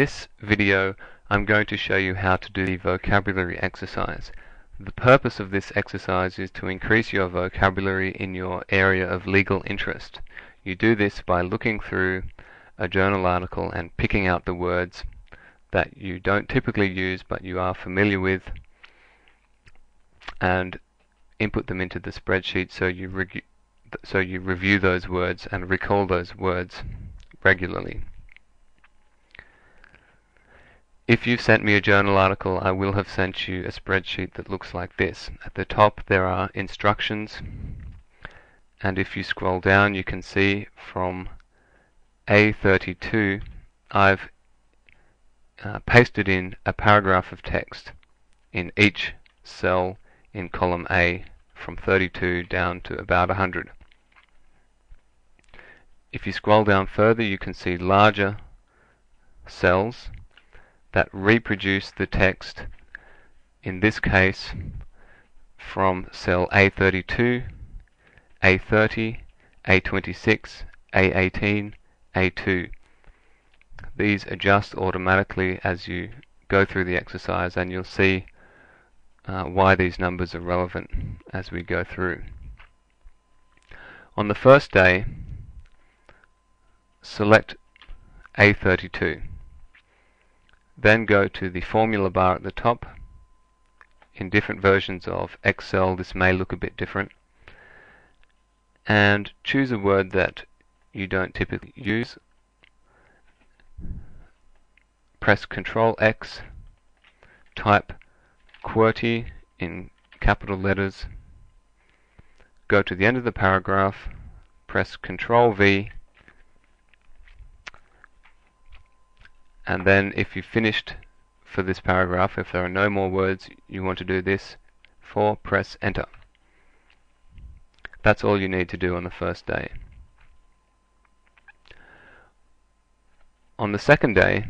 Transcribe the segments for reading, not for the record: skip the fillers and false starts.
this video I'm going to show you how to do the vocabulary exercise. The purpose of this exercise is to increase your vocabulary in your area of legal interest. You do this by looking through a journal article and picking out the words that you don't typically use but you are familiar with, and input them into the spreadsheet so you review those words and recall those words regularly. If you've sent me a journal article, I will have sent you a spreadsheet that looks like this. At the top there are instructions, and if you scroll down you can see from A32 I've pasted in a paragraph of text in each cell in column A from 32 down to about 100. If you scroll down further you can see larger cells that reproduce the text, in this case from cell A32, A30, A26, A18, A2. These adjust automatically as you go through the exercise, and you'll see why these numbers are relevant as we go through. On the first day, select A32. Then go to the formula bar at the top. In different versions of Excel this may look a bit different. And choose a word that you don't typically use. Press Ctrl X, type QWERTY in capital letters, go to the end of the paragraph, press Ctrl V, and then if you've finished for this paragraph, if there are no more words you want to do this for, press Enter. That's all you need to do on the first day. On the second day,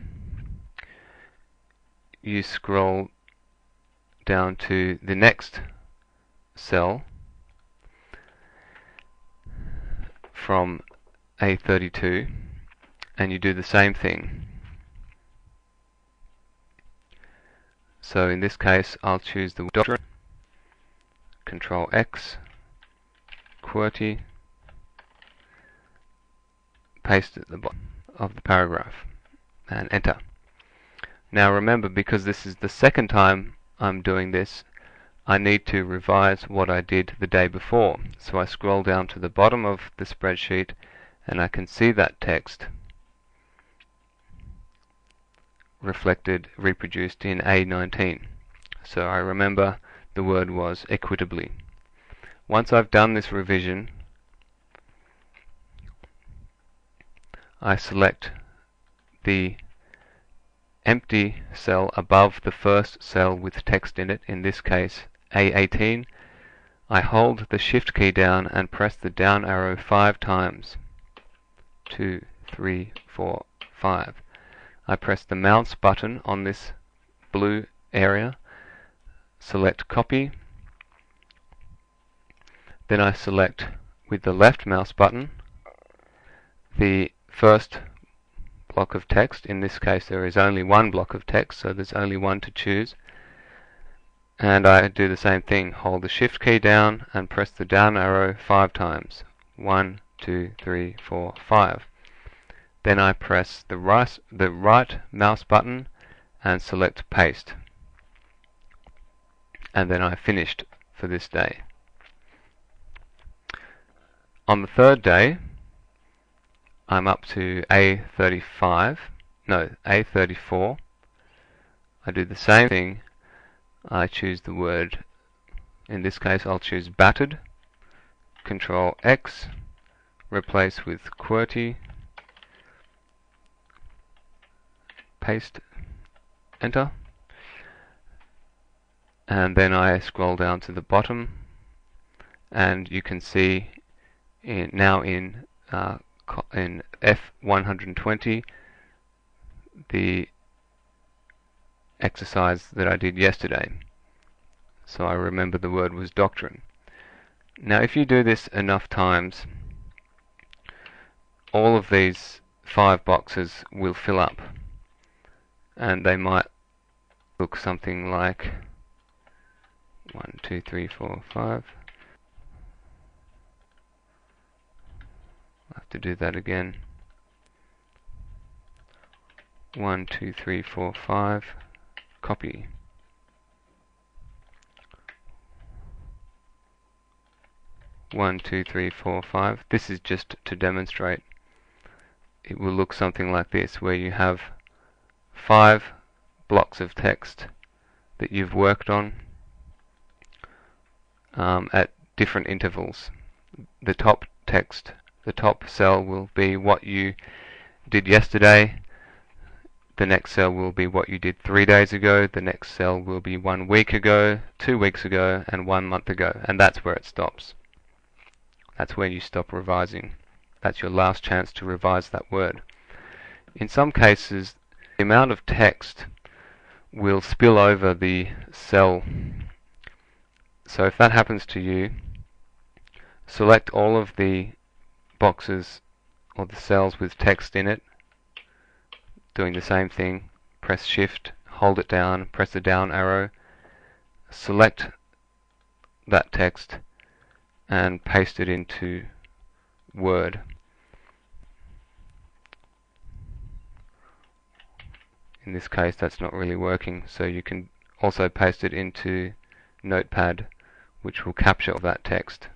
you scroll down to the next cell from A32 and you do the same thing. So in this case I'll choose the doctorate, Ctrl X, QWERTY, paste at the bottom of the paragraph and Enter. Now remember, because this is the second time I'm doing this, I need to revise what I did the day before. So I scroll down to the bottom of the spreadsheet and I can see that text reproduced in A19. So I remember the word was equitably. Once I've done this revision, I select the empty cell above the first cell with text in it, in this case A18. I hold the Shift key down and press the down arrow 5 times. 2, 3, 4, 5. I press the mouse button on this blue area, select Copy, then I select with the left mouse button the first block of text. In this case there is only one block of text, so there's only one to choose, and I do the same thing, hold the Shift key down and press the down arrow 5 times. 1, 2, 3, 4, 5. Then I press the right mouse button and select Paste, and then I finished for this day. On the third day I'm up to A34. I do the same thing. I choose the word, in this case I'll choose battered, Ctrl X, replace with QWERTY, paste, Enter, and then I scroll down to the bottom and you can see now in F120 the exercise that I did yesterday. So I remember the word was doctrine. Now if you do this enough times, all of these 5 boxes will fill up. and they might look something like 1, 2, 3, 4, 5. I'll have to do that again. 1, 2, 3, 4, 5. Copy. 1, 2, 3, 4, 5. This is just to demonstrate. It will look something like this, where you have 5 blocks of text that you've worked on at different intervals. The top text, the top cell will be what you did yesterday. The next cell will be what you did 3 days ago. The next cell will be 1 week ago, 2 weeks ago, and 1 month ago. And that's where it stops. That's where you stop revising. That's your last chance to revise that word. In some cases, the amount of text will spill over the cell. So if that happens to you, select all of the boxes or the cells with text in it, doing the same thing. Press Shift, hold it down, press the down arrow, select that text and paste it into Word. In this case that's not really working, so you can also paste it into Notepad, which will capture that text.